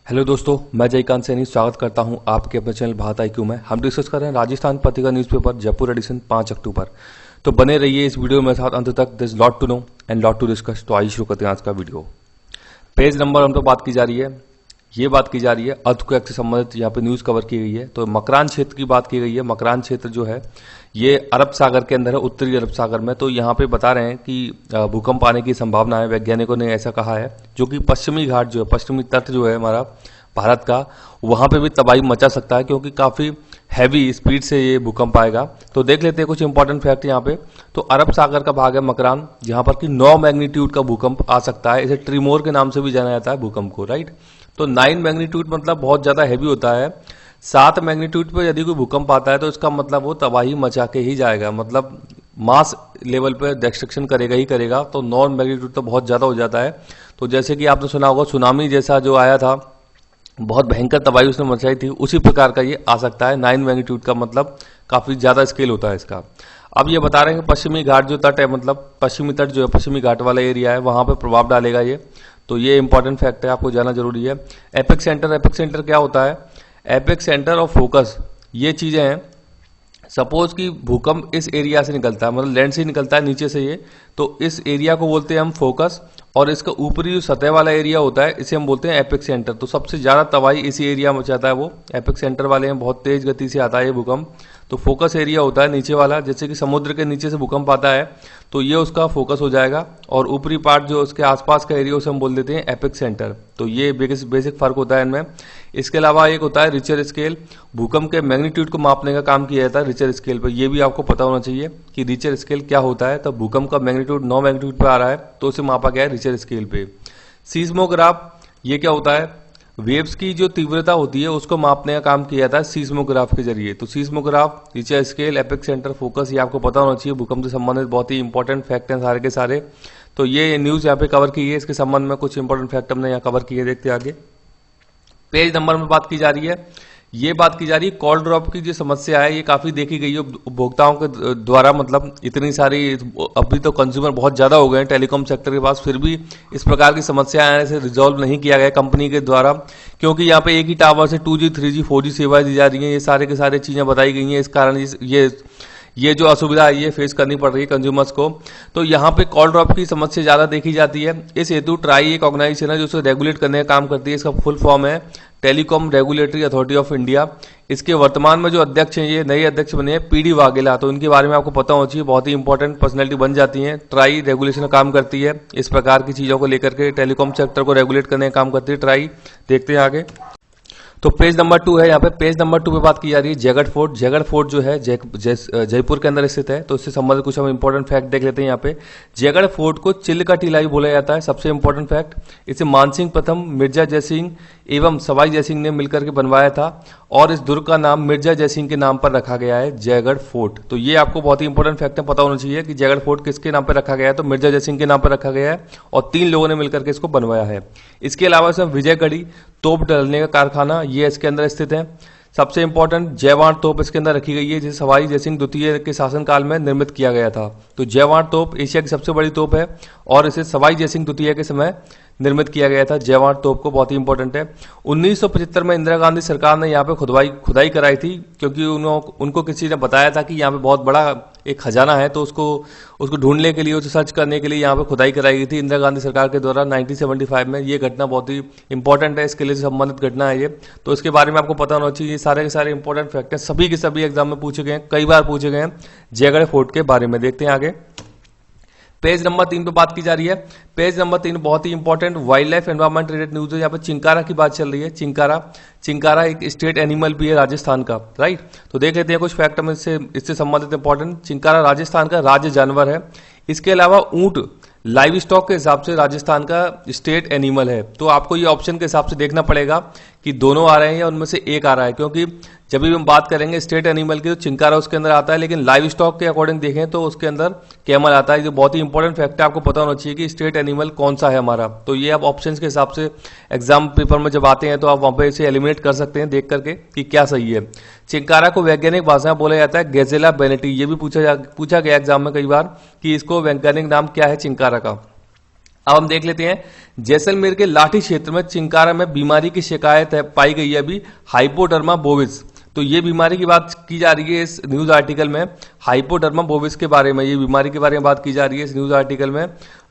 Hello दोस्तों, मैं जयकांत सैनी स्वागत करता हूं आपके अपने चैनल भारत IQ में। हम डिस्कस कर रहे हैं राजस्थान पत्रिका न्यूज़पेपर जयपुर एडिशन 5 अक्टूबर। तो बने रहिए इस वीडियो में साथ अंत तक। This lot to know and lot to discuss. तो आइए शुरू करते हैं आज का वीडियो। पेज नंबर हम तो बात की जा रही है, ये बात की जा रही है अर्थक्वेक से संबंधित यहाँ पे न्यूज़ कवर की गई है। तो मकरान क्षेत्र की बात की गई है। मकरान क्षेत्र जो है ये अरब सागर के अंदर है, उत्तरी अरब सागर में। तो यहाँ पे बता रहे हैं कि भूकंप आने की संभावना है, वैज्ञानिकों ने ऐसा कहा है, जो कि पश्चिमी घाट जो है, पश्चिमी तट जो है हमारा भारत का, वहां पे भी तबाही मचा सकता है, क्योंकि काफी हैवी स्पीड से ये भूकंप आएगा। तो देख लेते हैं कुछ इंपॉर्टेंट फैक्ट यहाँ पे। तो अरब सागर का भाग है मकरान, जहां पर कि 9 मैग्नीट्यूड का भूकंप आ सकता है। इसे ट्रिमोर के नाम से भी जाना जाता है भूकंप को, राइट। तो 9 मैग्नीट्यूड मतलब बहुत ज्यादा हैवी होता है। 7 मैग्नीट्यूड पे यदि कोई भूकंप आता है तो इसका मतलब वो तबाही मचा के ही जाएगा, मतलब मास लेवल पे डिस्ट्रक्शन करेगा ही करेगा। तो 9 मैग्नीट्यूड तो बहुत ज्यादा हो जाता है। तो जैसे कि आपने सुना होगा सुनामी जैसा जो आया था, बहुत भयंकर तबाही उसने मचाई थी, उसी प्रकार का ये आ सकता है। 9 मैग्नीट्यूड का मतलब काफी ज्यादा स्केल होता है इसका। अब ये बता रहे हैं कि पश्चिमी घाट जो तट है, मतलब पश्चिमी तट जो है, पश्चिमी घाट वाला एरिया है, वहां पे प्रभाव डालेगा ये। तो ये इंपॉर्टेंट फैक्ट है, आपको जाना जरूरी है। एपेक्स सेंटर, एपेक्स सेंटर क्या होता है? एपेक्स सेंटर ऑफ फोकस, ये चीजें हैं। सपोज कि भूकंप इस एरिया से निकलता है, मतलब लैंड से निकलता है नीचे से ये, तो इस एरिया को बोलते हैं हम फोकस, और इसका ऊपरी जो सतह वाला एरिया होता है इसे हम बोलते हैं एपेक्स सेंटर। तो सबसे ज्यादा तबाही इसी एरिया में मचाता है वो एपेक्स सेंटर वाले हैं। बहुत तेज गति से आता है ये भूकंप। तो फोकस एरिया होता है नीचे वाला, जैसे कि समुद्र के नीचे से भूकंप आता है तो ये उसका फोकस हो जाएगा, और ऊपरी पार्ट जो उसके आसपास का एरिया उसे हम बोल देते हैं एपेक्स सेंटर। तो ये बेसिक फर्क होता है इनमें। इसके अलावा एक होता है रिचर स्केल, भूकंप के मैग्नीट्यूड को मापने का काम किया जाता है रिचर स्केल पर। ये भी आपको पता होना चाहिए कि रिचर स्केल क्या होता है। तो भूकंप का मैग्नीट्यूड 9 मैग्नीट्यूड पे आ रहा है तो उसे मापा गया है रिचर स्केल पे। सीस्मोग्राफ, ये क्या होता है? वेव्स की जो तीव्रता होती है उसको मापने का काम किया जाता है सीस्मोग्राफ के जरिए। तो seismograph, Richter scale, apex centre, focus, ये आपको पता होना चाहिए। भूकंप से संबंधित बहुत ही इंपॉर्टेंट फैक्ट हैं सारे के सारे। तो ये न्यूज यहाँ पे कवर की है, इसके संबंध में कुछ इंपॉर्टेंट फैक्ट हमने यहाँ कवर किए, देखते आगे। पेज नंबर में बात की जा रही है, ये बात की जा रही है कॉल ड्रॉप की जो समस्या है, ये काफी देखी गई है उपभोक्ताओं के द्वारा। मतलब इतनी सारी, अभी तो कंज्यूमर बहुत ज्यादा हो गए हैं टेलीकॉम सेक्टर के पास, फिर भी इस प्रकार की समस्या आने से रिजॉल्व नहीं किया गया कंपनी के द्वारा, क्योंकि यहाँ पे एक ही टावर से 2G 3G 4G सेवाएं दी जा रही हैं। ये सारे के सारे चीजें बताई गई हैं। इस कारण ये जो असुविधा है ये फेस करनी पड़ रही है कंज्यूमर्स को। तो यहाँ पे कॉल ड्रॉप की समस्या ज्यादा देखी जाती है। इस हेतु ट्राई एक ऑर्गेनाइजेशन है जो उसे रेगुलेट करने का काम करती है। इसका फुल फॉर्म है telecom regulatory authority of India. इसके वर्तमान में जो अध्यक्ष हैं, ये नए अध्यक्ष बने हैं PD वाघेला। तो इनके बारे में आपको पता होना चाहिए, बहुत ही इंपॉर्टेंट पर्सनैलिटी बन जाती है। ट्राई रेगुलेशन का काम करती है, इस प्रकार की चीजों को लेकर के टेलीकॉम सेक्टर को रेगुलेट करने का काम करती है ट्राई। देखते हैं आगे। तो पेज नंबर 2 है, यहाँ पे पेज नंबर 2 पे बात की जा रही है जयगढ़ फोर्ट। जयगढ़ फोर्ट जो है जयपुर के अंदर स्थित है। तो इससे संबंधित कुछ हम इंपॉर्टेंट फैक्ट देख लेते हैं यहाँ पे। जयगढ़ फोर्ट को चिल्ल का टीला भी बोला जाता है, सबसे इंपॉर्टेंट फैक्ट। इसे मानसिंह प्रथम, मिर्जा जयसिंह एवं सवाई जयसिंह ने मिलकर के बनवाया था, और इस दुर्ग का नाम मिर्जा जयसिंह के नाम पर रखा गया है, जयगढ़ फोर्ट। तो ये आपको बहुत ही इंपॉर्टेंट फैक्ट है, पता होना चाहिए कि जयगढ़ फोर्ट किसके नाम पर रखा गया है। तो मिर्जा जयसिंह के नाम पर रखा गया है, और 3 लोगों ने मिलकर के इसको बनवाया है। इसके अलावा इसमें विजयगढ़ी तोप डालने का कारखाना ये इसके अंदर स्थित है। सबसे इंपॉर्टेंट जयवाण तोप इसके अंदर रखी गई है, जिसे सवाई जयसिंह द्वितीय के शासनकाल में निर्मित किया गया था। तो जयवाण तोप एशिया की सबसे बड़ी तोप है, और इसे सवाई जयसिंह द्वितीय के समय निर्मित किया गया था। जयवाण तोप को बहुत ही इंपॉर्टेंट है। 1975 में इंदिरा गांधी सरकार ने यहाँ पे खुदाई कराई थी, क्योंकि उनको किसी ने बताया था कि यहाँ पे बहुत बड़ा एक खजाना है। तो उसको ढूंढने के लिए, उसे सर्च करने के लिए यहाँ पे खुदाई कराई गई थी इंदिरा गांधी सरकार के द्वारा 1975 में। ये घटना बहुत ही इंपॉर्टेंट है, इसके लिए संबंधित घटना है ये। तो इसके बारे में आपको पता होना चाहिए। ये सारे के सारे इंपॉर्टेंट फैक्ट हैं, सभी के सभी एग्जाम में पूछे गए हैं, कई बार पूछे गए हैं जयगढ़ फोर्ट के बारे में। देखते हैं आगे। पेज नंबर 3 पे बात की जा रही है। पेज नंबर 3 बहुत ही important wild life environment related news है। यहाँ पे चिंकारा की बात चल रही है। चिंकारा एक स्टेट एनिमल भी है राजस्थान का, राइट। तो देख लेते हैं कुछ फैक्ट हम इससे संबंधित इंपॉर्टेंट। चिंकारा राजस्थान का राज्य जानवर है। इसके अलावा ऊंट लाइव स्टॉक के हिसाब से राजस्थान का स्टेट एनिमल है। तो आपको ये ऑप्शन के हिसाब से देखना पड़ेगा कि दोनों आ रहे हैं या उनमें से एक आ रहा है, क्योंकि जब भी हम बात करेंगे स्टेट एनिमल की तो चिंकारा उसके अंदर आता है, लेकिन लाइव स्टॉक के अकॉर्डिंग देखें तो उसके अंदर कैमल आता है। जो बहुत ही इंपॉर्टेंट फैक्ट है, आपको पता होना चाहिए कि स्टेट एनिमल कौन सा है हमारा। तो ये आप ऑप्शन के हिसाब से एग्जाम पेपर में जब आते हैं तो आप वहां पर इसे एलिमिनेट कर सकते हैं देख करके कि क्या सही है। चिंकारा को वैज्ञानिक भाषा में बोला जाता है गैजेला बेनेटी। ये भी पूछा गया एग्जाम में कई बार कि इसको वैज्ञानिक नाम क्या है चिंकारा का। अब हम देख लेते हैं, जैसलमेर के लाठी क्षेत्र में चिंकारा में बीमारी की शिकायत है पाई गई है अभी, हाइपोडर्मा बोविस। तो ये बीमारी की बात की जा रही है इस न्यूज आर्टिकल में, हाइपोडर्मा बोविस के बारे में, ये बीमारी के बारे में बात की जा रही है इस न्यूज आर्टिकल में।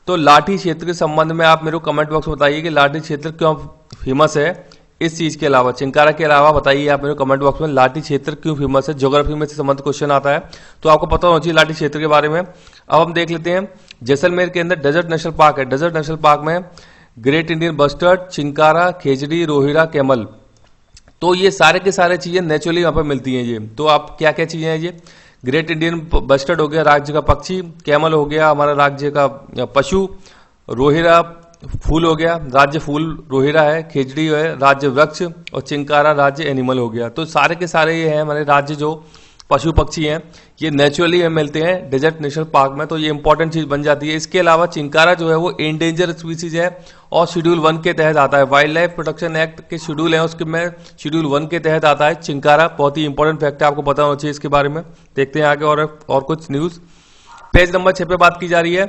तो लाठी क्षेत्र के संबंध में आप मेरे को कमेंट बॉक्स में बताइए कि लाठी क्षेत्र क्यों फेमस है। इस चीज के अलावा, चिंकारा के अलावा बताइए आप मेरे कमेंट बॉक्स में लाठी क्षेत्र क्यों फेमस है। ज्योग्राफी में से संबंधित क्वेश्चन आता है तो आपको पता होना चाहिए लाठी क्षेत्र के बारे में। अब हम देख लेते हैं, जैसलमेर के अंदर डेजर्ट नेशनल पार्क है। डेजर्ट नेशनल पार्क में great Indian bustard, chinkara, khejri, rohida, camel, तो ये सारे के सारे चीजें नेचुरली यहाँ पर मिलती हैं। ये तो आप क्या क्या चीजें हैं, ये ग्रेट इंडियन बस्टर्ड हो गया राज्य का पक्षी, कैमल हो गया हमारा राज्य का पशु, रोहिरा फूल हो गया, राज्य फूल रोहिरा है, खेजड़ी है राज्य वृक्ष, और चिंकारा राज्य एनिमल हो गया। तो सारे के सारे ये हैं हमारे राज्य जो पशु पक्षी हैं, ये नेचुरली मिलते हैं डेजर्ट नेशनल पार्क में, तो ये इंपॉर्टेंट चीज बन जाती है। इसके अलावा चिंकारा जो है वो एंडेंजर स्पीसीज है और शेड्यूल 1 के तहत आता है। वाइल्ड लाइफ प्रोटेक्शन एक्ट के शेड्यूल है उसके में शेड्यूल 1 के तहत आता है चिंकारा। बहुत ही इंपॉर्टेंट फैक्ट है, आपको पता होना चाहिए इसके बारे में। देखते हैं आगे और कुछ न्यूज। पेज नंबर 6 पे बात की जा रही है,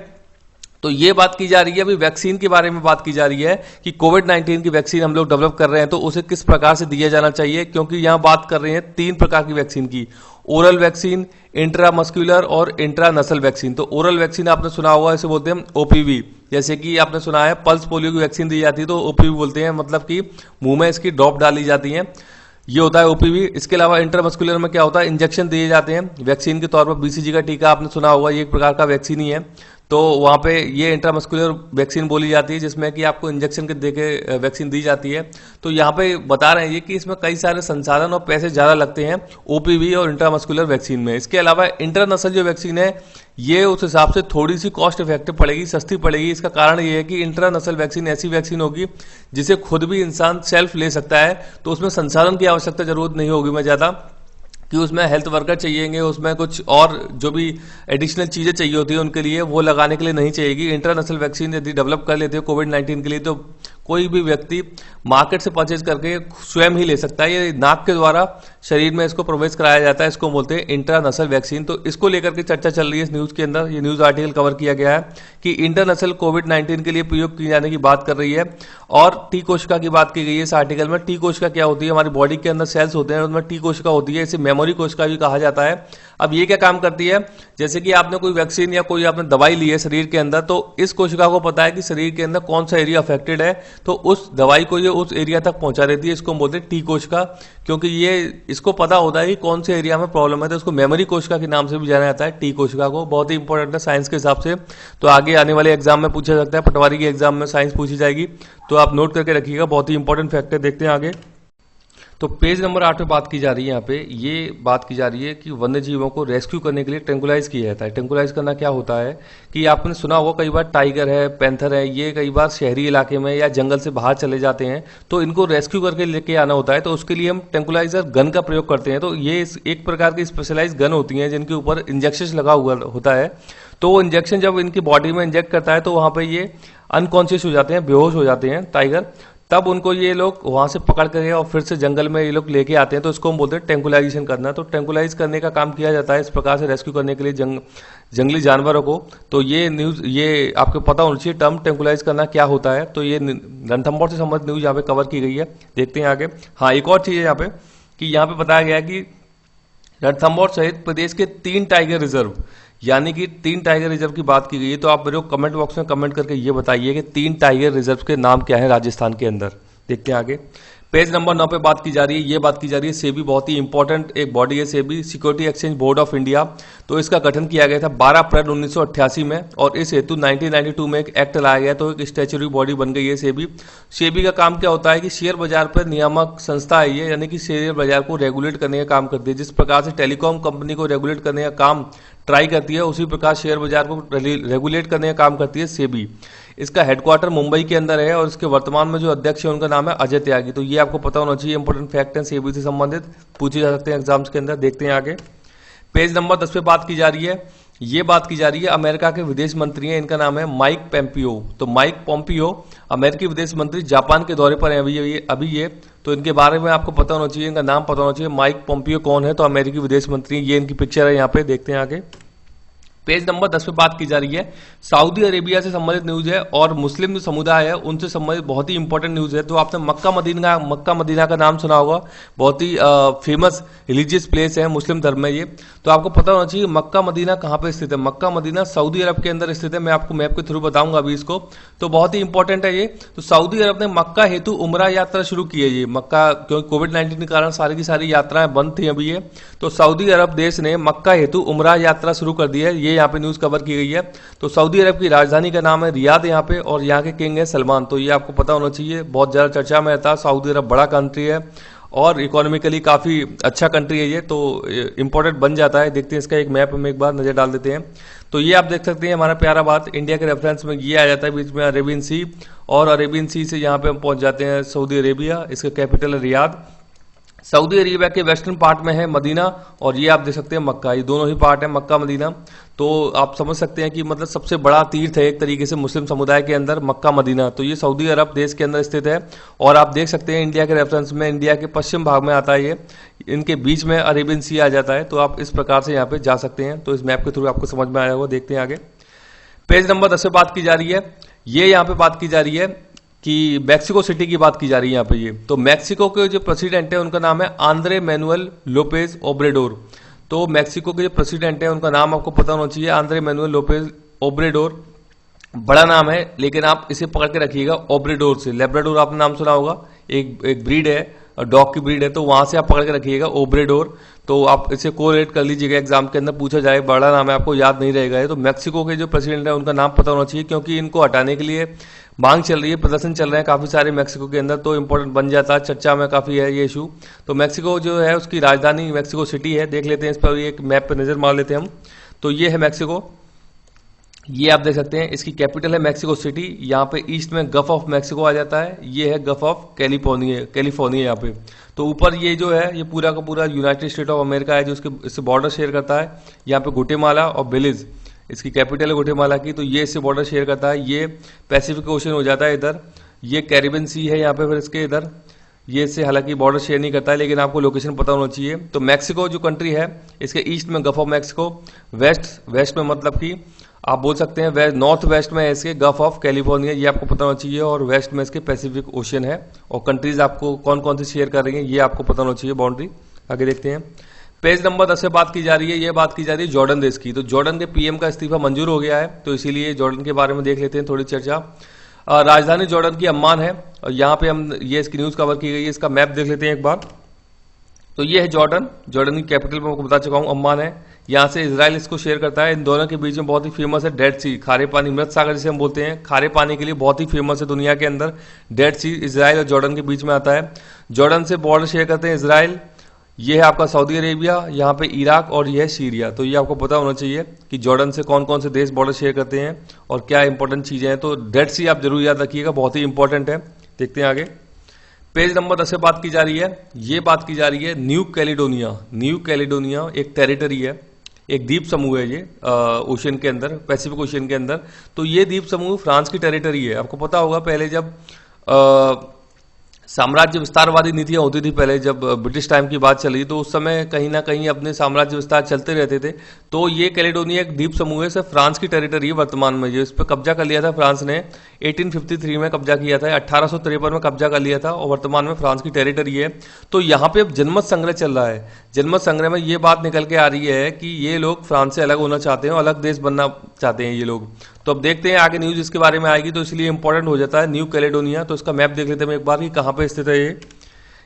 तो ये बात की जा रही है अभी वैक्सीन के बारे में बात की जा रही है कि कोविड-19 की वैक्सीन हम लोग डेवलप कर रहे हैं तो उसे किस प्रकार से दिया जाना चाहिए, क्योंकि यहां बात कर रहे हैं 3 प्रकार की वैक्सीन की, ओरल वैक्सीन, इंट्रामस्कुलर और इंट्रानसल वैक्सीन। तो ओरल वैक्सीन आपने सुना होगा, इसे बोलते हैं ओपीवी। जैसे कि आपने सुना है पल्स पोलियो की वैक्सीन दी जाती है तो ओपीवी बोलते हैं, मतलब कि मुंह में इसकी ड्रॉप डाली जाती है, ये होता है ओपीवी। इसके अलावा इंट्रामस्कुलर में क्या होता है, इंजेक्शन दिए जाते हैं वैक्सीन के तौर पर। बीसीजी का टीका आपने सुना होगा, ये एक प्रकार का वैक्सीन ही है, तो वहां पे ये इंट्रामस्कुलर वैक्सीन बोली जाती है जिसमें कि आपको इंजेक्शन के देके वैक्सीन दी जाती है। तो यहाँ पे बता रहे हैं ये कि इसमें कई सारे संसाधन और पैसे ज्यादा लगते हैं ओपीवी और इंट्रामस्कुलर वैक्सीन में। इसके अलावा इंटरनसल जो वैक्सीन है ये उस हिसाब से थोड़ी सी कॉस्ट इफेक्टिव पड़ेगी, सस्ती पड़ेगी। इसका कारण ये है कि इंटरनसल वैक्सीन ऐसी वैक्सीन होगी जिसे खुद भी इंसान सेल्फ ले सकता है, तो उसमें संसाधन की आवश्यकता जरूरत नहीं होगी मैं ज्यादा कि उसमें हेल्थ वर्कर चाहिएंगे, उसमें कुछ और जो भी एडिशनल चीजें चाहिए होती है उनके लिए वो लगाने के लिए नहीं चाहिएगी। इंटरनेशनल वैक्सीन यदि डेवलप कर लेते हो कोविड-19 के लिए तो कोई भी व्यक्ति मार्केट से परचेज करके स्वयं ही ले सकता है। ये नाक के द्वारा शरीर में इसको प्रवेश कराया जाता है, इसको बोलते हैं इंट्रानसल वैक्सीन। तो इसको लेकर के चर्चा चल रही है इस न्यूज के अंदर, ये न्यूज आर्टिकल कवर किया गया है कि इंटरनसल कोविड-19 के लिए प्रयोग किए जाने की बात कर रही है। और टी कोशिका की बात की गई है इस आर्टिकल में। टी कोशिका क्या होती है, हमारी बॉडी के अंदर सेल्स होते हैं उनमें टी कोशिका होती है, इसे मेमोरी कोशिका भी कहा जाता है। अब ये क्या काम करती है, जैसे कि आपने कोई वैक्सीन या कोई आपने दवाई ली है शरीर के अंदर, तो इस कोशिका को पता है कि शरीर के अंदर कौन सा एरिया अफेक्टेड है, तो उस दवाई को ये उस एरिया तक पहुंचा देती है। इसको हम बोलते हैं टी कोशिका, क्योंकि ये इसको पता होता है कि कौन से एरिया में प्रॉब्लम है, तो इसको मेमोरी कोशिका के नाम से भी जाना जाता है टी कोशिका को। बहुत ही इंपॉर्टेंट है साइंस के हिसाब से, तो आगे आने वाले एग्जाम में पूछा सकता है, पटवारी के एग्जाम में साइंस पूछी जाएगी, तो आप नोट करके रखिएगा, बहुत ही इंपॉर्टेंट फैक्ट है। देखते हैं आगे। तो पेज नंबर 8 पे बात की जा रही है, यहाँ पे ये बात की जा रही है कि वन्य जीवों को रेस्क्यू करने के लिए ट्रैंकुलाइज किया जाता है। ट्रैंकुलाइज करना क्या होता है कि आपने सुना होगा कई बार टाइगर है, पैंथर है, ये कई बार शहरी इलाके में या जंगल से बाहर चले जाते हैं तो इनको रेस्क्यू करके लेके आना होता है, तो उसके लिए हम ट्रैंकुलाइजर गन का प्रयोग करते हैं। तो ये एक प्रकार की स्पेशलाइज गन होती है जिनके ऊपर इंजेक्शन लगा हुआ होता है, तो वो इंजेक्शन जब इनकी बॉडी में इंजेक्ट करता है तो वहां पर ये अनकॉन्शियस हो जाते हैं, बेहोश हो जाते हैं टाइगर, तब उनको ये लोग वहां से पकड़ करके और फिर से जंगल में ये लोग लेके आते हैं, तो इसको हम बोलते हैं ट्रैंकुलाइजेशन करना। तो ट्रैंकुलाइज करने का काम किया जाता है इस प्रकार से रेस्क्यू करने के लिए जंगली जानवरों को। तो ये न्यूज, ये आपको पता होना चाहिए टर्म ट्रैंकुलाइज करना क्या होता है। तो ये रणथंभौर से संबंधित न्यूज यहाँ पे कवर की गई है। देखते हैं आगे। हाँ, एक और चीज है यहाँ पे कि यहाँ पे बताया गया कि रणथंभौर सहित प्रदेश के 3 टाइगर रिजर्व, यानी कि 3 टाइगर रिजर्व की बात की गई है। तो आप मेरे को कमेंट बॉक्स में कमेंट करके ये बताइए कि 3 टाइगर रिजर्व के नाम क्या है राजस्थान के अंदर। देखते हैं आगे। पेज नंबर 9 पे बात की जा रही है, ये बात की जा रही है सेबी, बहुत ही इंपॉर्टेंट एक बॉडी है SEBI, security exchange board of India. तो इसका गठन किया गया था 12 अप्रैल 1988 में और इस हेतु 1992 में एक एक्ट लाया गया, तो एक स्टैच्यूटरी बॉडी बन गई है सेबी। सेबी का काम क्या होता है कि शेयर बाजार पर नियामक संस्था है ये, यानी कि शेयर बाजार को रेगुलेट करने का काम करती है। जिस प्रकार से टेलीकॉम कंपनी को रेगुलेट करने का काम ट्राई करती है, उसी प्रकार शेयर बाजार को रेगुलेट करने का काम करती है सेबी। इसका हेडक्वार्टर मुंबई के अंदर है और इसके वर्तमान में जो अध्यक्ष है उनका नाम है अजय त्यागी। तो ये आपको पता होना चाहिए, इंपॉर्टेंट फैक्ट है, सेबी से संबंधित पूछे जा सकते हैं एग्जाम्स के अंदर। देखते हैं आगे। पेज नंबर 10 पे बात की जा रही है, ये बात की जा रही है अमेरिका के विदेश मंत्री हैं, इनका नाम है माइक पोम्पियो। तो माइक पोम्पियो अमेरिकी विदेश मंत्री जापान के दौरे पर हैं अभी ये, तो इनके बारे में आपको पता होना चाहिए, इनका नाम पता होना चाहिए। माइक पोम्पियो कौन है, तो अमेरिकी विदेश मंत्री, ये इनकी पिक्चर है यहाँ पे। देखते हैं आगे। पेज नंबर 10 पे बात की जा रही है सऊदी अरेबिया से संबंधित न्यूज है और मुस्लिम जो समुदाय है उनसे संबंधित बहुत ही इंपॉर्टेंट न्यूज है। तो आपने मक्का मदीना का नाम सुना होगा, बहुत ही फेमस रिलीजियस प्लेस है मुस्लिम धर्म में ये। तो आपको पता होना चाहिए मक्का मदीना कहाँ पे स्थित है। मक्का मदीना सऊदी अरब के अंदर स्थित है। मैं आपको मैप के थ्रू बताऊंगा अभी इसको, तो बहुत ही इंपॉर्टेंट है ये। तो सऊदी अरब ने मक्का हेतु उमरा यात्रा शुरू की है। ये मक्का, क्योंकि कोविड-19 के कारण सारी की सारी यात्राएं बंद थी अभी ये, तो सऊदी अरब देश ने मक्का हेतु उमरा यात्रा शुरू कर दी है। ये यहाँ पे न्यूज कवर की गई है। तो सऊदी अरब की राजधानी का नाम है रियाद यहाँ पे, और यहाँ के किंग है सलमान। तो ये आपको पता होना चाहिए, बहुत ज्यादा चर्चा में रहता है। सऊदी अरब बड़ा कंट्री है और इकोनॉमिकली काफी अच्छा कंट्री है ये, तो इंपॉर्टेंट बन जाता है। देखते हैं इसका एक मैप में एक बार नजर डाल देते हैं। तो ये आप देख सकते हैं हमारा प्यारा बात इंडिया के रेफरेंस में ये आ जाता है बीच में अरेबियन सी, और अरेबियन सी से यहाँ पे हम पहुंच जाते हैं सऊदी अरेबिया। इसका कैपिटल है रियाद। सऊदी अरेबिया के वेस्टर्न पार्ट में है मदीना, और ये आप देख सकते हैं मक्का। ये दोनों ही पार्ट है मक्का मदीना। तो आप समझ सकते हैं कि मतलब सबसे बड़ा तीर्थ है एक तरीके से मुस्लिम समुदाय के अंदर मक्का मदीना। तो ये सऊदी अरब देश के अंदर स्थित है, और आप देख सकते हैं इंडिया के रेफरेंस में इंडिया के पश्चिम भाग में आता है ये, इनके बीच में अरेबियन सी आ जाता है। तो आप इस प्रकार से यहाँ पे जा सकते हैं। तो इस मैप के थ्रू आपको समझ में आया होगा। देखते हैं आगे। पेज नंबर 10 पे बात की जा रही है। ये यहाँ पे बात की जा रही है कि मैक्सिको सिटी की बात की जा रही है यहाँ पे ये। तो मैक्सिको के जो प्रेसिडेंट है उनका नाम है आंद्रे मैनुअल लोपेज ओब्रेडोर। तो मैक्सिको के जो प्रेसिडेंट है उनका नाम आपको पता होना चाहिए, आंद्रे मैनुअल लोपेज ओब्रेडोर। बड़ा नाम है, लेकिन आप इसे पकड़ के रखिएगा ओब्रेडोर से। लेब्राडोर आपने नाम सुना होगा, एक ब्रीड है, डॉग की ब्रीड है, तो वहां से आप पकड़ के रखिएगा ओब्रेडोर। तो आप इसे कोरिलेट कर लीजिएगा, एग्जाम के अंदर पूछा जाए, बड़ा नाम है, आपको याद नहीं रहेगा। तो मैक्सिको के जो प्रेसिडेंट है उनका नाम पता होना चाहिए, क्योंकि इनको हटाने के लिए मांग चल रही है, प्रदर्शन चल रहे हैं काफी सारे मैक्सिको के अंदर। तो इंपॉर्टेंट बन जाता है, चर्चा में काफी है ये इशू। तो मैक्सिको जो है उसकी राजधानी मैक्सिको सिटी है। देख लेते हैं इस पर, एक मैप पर नजर मार लेते हैं हम। तो ये है मैक्सिको, ये आप देख सकते हैं। इसकी कैपिटल है मैक्सिको सिटी। यहाँ पे ईस्ट में गल्फ ऑफ मैक्सिको आ जाता है, ये है गल्फ ऑफ कैलिफोर्निया यहाँ पे। तो ऊपर ये जो है ये पूरा का पूरा यूनाइटेड स्टेट ऑफ अमेरिका है जो इससे बॉर्डर शेयर करता है। यहाँ पे गुटेमाला और बेलिज, इसकी कैपिटल है गुटेमाला की। तो ये इससे बॉर्डर शेयर करता है। ये पैसिफिक ओशन हो जाता है इधर। ये कैरिबियन सी है यहाँ पे, फिर इसके इधर ये इससे हालांकि बॉर्डर शेयर नहीं करता है, लेकिन आपको लोकेशन पता होना चाहिए। तो मैक्सिको जो कंट्री है, इसके ईस्ट में गल्फ ऑफ मैक्सिको, वेस्ट में मतलब कि आप बोल सकते हैं नॉर्थ वेस्ट में है इसके गल्फ ऑफ कैलिफोर्निया, ये आपको पता होना चाहिए। और वेस्ट में इसके पैसिफिक ओशन है। और कंट्रीज आपको कौन कौन सी शेयर कर रही है ये आपको पता होना चाहिए, बाउंड्री। आगे देखते हैं। पेज नंबर 10 से बात की जा रही है, ये बात की जा रही है जॉर्डन देश की। तो जॉर्डन के पीएम का इस्तीफा मंजूर हो गया है, तो इसीलिए जॉर्डन के बारे में देख लेते हैं थोड़ी चर्चा। राजधानी जॉर्डन की अम्मान है, और यहाँ पे हम ये इसकी न्यूज कवर की गई है। इसका मैप देख लेते हैं एक बार। तो ये है जॉर्डन की कैपिटल मैं आपको बता चुका हूँ, अम्मान है। यहाँ से इजराइल इसको शेयर करता है। इन दोनों के बीच में बहुत ही फेमस है डेड सी, खारे पानी, मृत सागर जिसे हम बोलते हैं, खारे पानी के लिए बहुत ही फेमस है दुनिया के अंदर। डेड सी इजराइल और जॉर्डन के बीच में आता है। जॉर्डन से बॉर्डर शेयर करते हैं इजराइल। ये है आपका सऊदी अरेबिया, यहाँ पे इराक, और ये है सीरिया। तो ये आपको पता होना चाहिए कि जॉर्डन से कौन कौन से देश बॉर्डर शेयर करते हैं और क्या इंपॉर्टेंट चीजें हैं। तो डेड सी आप जरूर याद रखिएगा, बहुत ही इंपॉर्टेंट है। देखते हैं आगे। पेज नंबर 10 से बात की जा रही है, ये बात की जा रही है न्यू कैलिडोनिया। न्यू कैलिडोनिया एक टेरिटरी है, एक द्वीप समूह है ये ओशन के अंदर, पैसिफिक ओशन के अंदर। तो ये द्वीप समूह फ्रांस की टेरिटरी है। आपको पता होगा पहले जब साम्राज्य विस्तारवादी नीतियां होती थी, पहले जब ब्रिटिश टाइम की बात चली, तो उस समय कहीं ना कहीं अपने साम्राज्य विस्तार चलते रहते थे। तो ये कैलिडोनिया एक द्वीप समूह है, सिर्फ फ्रांस की टेरिटरी है वर्तमान में। जो इस पर कब्जा कर लिया था फ्रांस ने 1853 में कब्जा किया था, 1853 में कब्जा कर लिया था, और वर्तमान में फ्रांस की टेरिटरी है। तो यहाँ पे अब जनमत संग्रह चल रहा है। जनमत संग्रह में ये बात निकल के आ रही है कि ये लोग फ्रांस से अलग होना चाहते हैं और अलग देश बनना चाहते हैं ये लोग। तो अब देखते हैं आगे न्यूज इसके बारे में आएगी, तो इसलिए इंपॉर्टेंट हो जाता है न्यू कैलिडोनिया। तो इसका मैप देख लेते हैं एक बार कि कहां पे स्थित है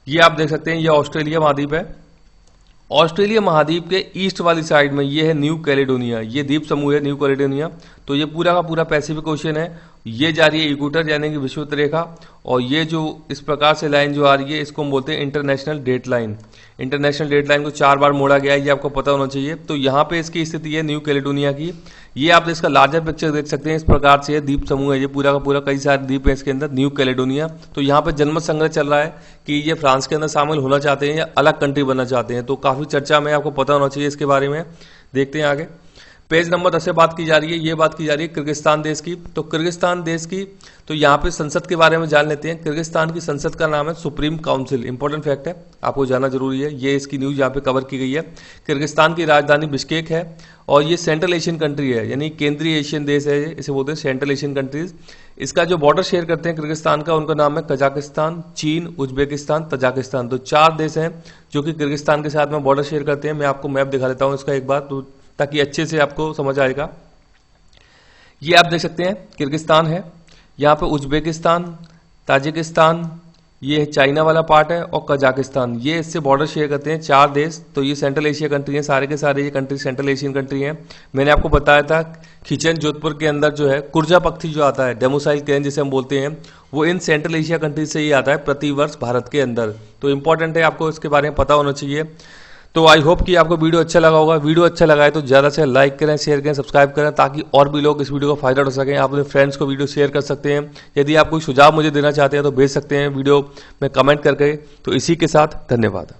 ये आप देख सकते हैं, ये ऑस्ट्रेलिया महाद्वीप है। ऑस्ट्रेलिया महाद्वीप के ईस्ट वाली साइड में ये है न्यू कैलिडोनिया, ये द्वीप समूह है न्यू कैलिडोनिया। तो ये पूरा का पूरा पैसिफिक ओशन है। ये जा रही है इक्वेटर यानी कि विषुवत रेखा, और ये जो इस प्रकार से लाइन जो आ रही है इसको हम बोलते हैं international date line. International date line को 4 बार मोड़ा गया है, ये आपको पता होना चाहिए। तो यहाँ पे इसकी स्थिति है न्यू कैलिडोनिया की। ये आप इसका लार्जर पिक्चर देख सकते हैं, इस प्रकार से द्वीप समूह है ये पूरा का पूरा, कई सारे द्वीप है इसके अंदर न्यू कैलिडोनिया। तो यहाँ पे जनमत संग्रह चल रहा है कि ये फ्रांस के अंदर शामिल होना चाहते हैं या अलग कंट्री बनना चाहते हैं। तो काफी चर्चा में, आपको पता होना चाहिए इसके बारे में। देखते हैं आगे। पेज नंबर 10 से बात की जा रही है, ये बात की जा रही है किर्गिस्तान देश की। तो किर्गिस्तान देश की, तो यहाँ पे संसद के बारे में जान लेते हैं। किर्गिस्तान की संसद का नाम है सुप्रीम काउंसिल। इंपॉर्टेंट फैक्ट है, आपको जानना जरूरी है, ये इसकी न्यूज यहाँ पे कवर की गई है। किर्गिस्तान की राजधानी बिश्केक है और ये सेंट्रल एशियन कंट्री है, यानी केंद्रीय एशियन देश है, इसे बोलते हैं सेंट्रल एशियन कंट्रीज। इसका जो बॉर्डर शेयर करते हैं किर्गिस्तान का, उनका नाम है कजाकिस्तान, चीन, उज्बेकिस्तान, तजाकिस्तान। तो 4 देश हैं जो कि किर्गिस्तान के साथ में बॉर्डर शेयर करते हैं। मैं आपको मैप दिखा देता हूँ इसका एक बार, तो ताकि अच्छे से आपको समझ आएगा। ये आप देख सकते हैं किर्गिस्तान है, यहाँ पे उज्बेकिस्तान, ताजिकिस्तान, ये है चाइना वाला पार्ट है, और कजाकिस्तान, ये इससे बॉर्डर शेयर करते हैं 4 देश। तो ये सेंट्रल एशिया कंट्री है, सारे के सारे ये कंट्री सेंट्रल एशियन कंट्री हैं। मैंने आपको बताया था खिचन जोधपुर के अंदर जो है कुर्जा पक्षी जो आता है, डेमोसाइल क्रेन जिसे हम बोलते हैं, वो इन सेंट्रल एशिया कंट्री से ही आता है प्रतिवर्ष भारत के अंदर। तो इंपॉर्टेंट है, आपको इसके बारे में पता होना चाहिए। तो आई होप कि आपको वीडियो अच्छा लगा होगा। वीडियो अच्छा लगा है तो ज़्यादा से लाइक करें, शेयर करें, सब्सक्राइब करें, ताकि और भी लोग इस वीडियो का फायदा उठा सकें। आप अपने फ्रेंड्स को वीडियो शेयर कर सकते हैं। यदि आप कोई सुझाव मुझे देना चाहते हैं तो भेज सकते हैं वीडियो में कमेंट करके। तो इसी के साथ धन्यवाद।